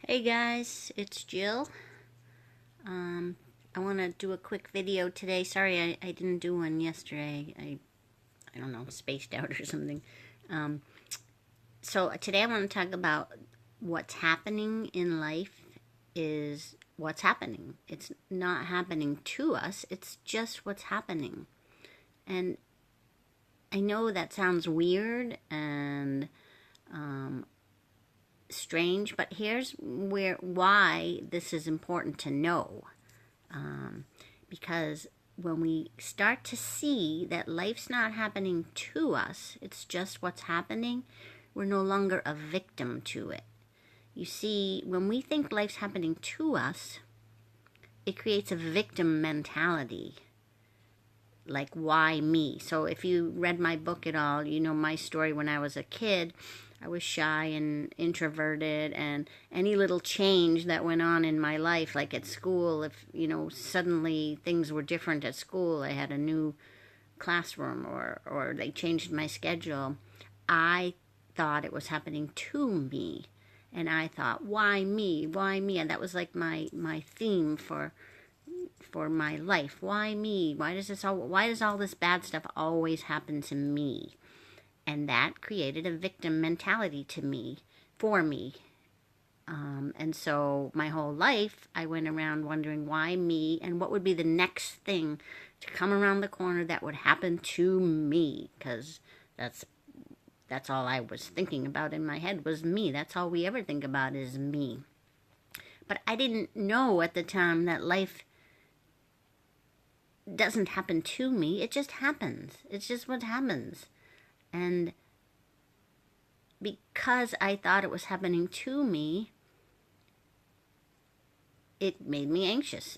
Hey guys, it's Jill. I want to do a quick video today. Sorry I didn't do one yesterday. I don't know, spaced out or something. Um, so today I want to talk about what's happening in life is what's happening. It's not happening to us, it's just what's happening. And I know that sounds weird and strange, but here's why this is important to know. Because when we start to see that life's not happening to us, it's just what's happening, we're no longer a victim to it. You see, when we think life's happening to us, it creates a victim mentality. Like, why me? So if you read my book at all, you know my story. When I was a kid, I was shy and introverted, and any little change that went on in my life, like at school, if, suddenly things were different at school, I had a new classroom or they changed my schedule, I thought it was happening to me. And I thought, why me? Why me? And that was like my theme for my life. Why me? Why does all this bad stuff always happen to me? And that created a victim mentality for me. And so my whole life, I went around wondering why me, and what would be the next thing to come around the corner that would happen to me, because that's all I was thinking about in my head was me. That's all we ever think about is me. But I didn't know at the time that life doesn't happen to me. It just happens. It's just what happens. And because I thought it was happening to me, it made me anxious.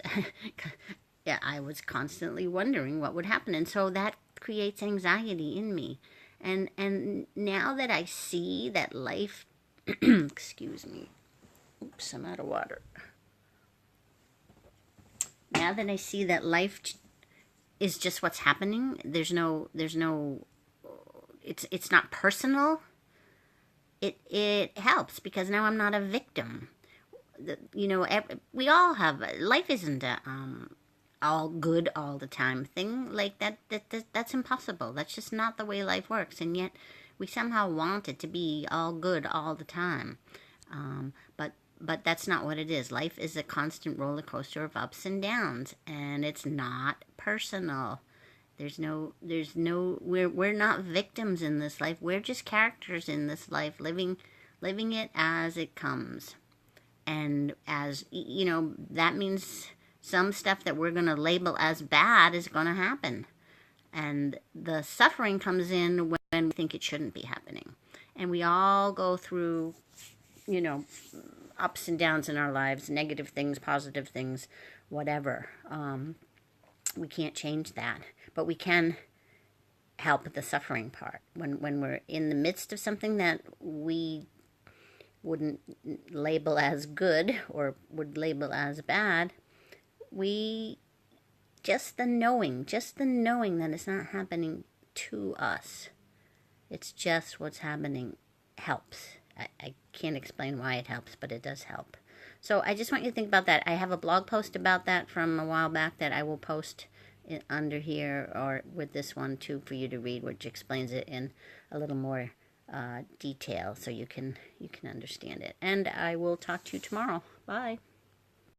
Yeah, I was constantly wondering what would happen. And so that creates anxiety in me. And now that I see that life, excuse me, oops, I'm out of water. Now that I see that life is just what's happening, there's no, it's not personal. It helps because now I'm not a victim. We all have, life isn't a all good all the time thing. Like that's impossible. That's just not the way life works. And yet we somehow want it to be all good all the time. But that's not what it is. Life is a constant roller coaster of ups and downs, and it's not personal. We're not victims in this life. We're just characters in this life, living it as it comes. And as, that means some stuff that we're going to label as bad is going to happen. And the suffering comes in when we think it shouldn't be happening. And we all go through, ups and downs in our lives, negative things, positive things, whatever. We can't change that, but we can help the suffering part. When we're in the midst of something that we wouldn't label as good or would label as bad, just the knowing that it's not happening to us, it's just what's happening, helps. I can't explain why it helps, but it does help. So I just want you to think about that. I have a blog post about that from a while back that I will post under here, or with this one too, for you to read, which explains it in a little more detail so you can understand it. And I will talk to you tomorrow. Bye.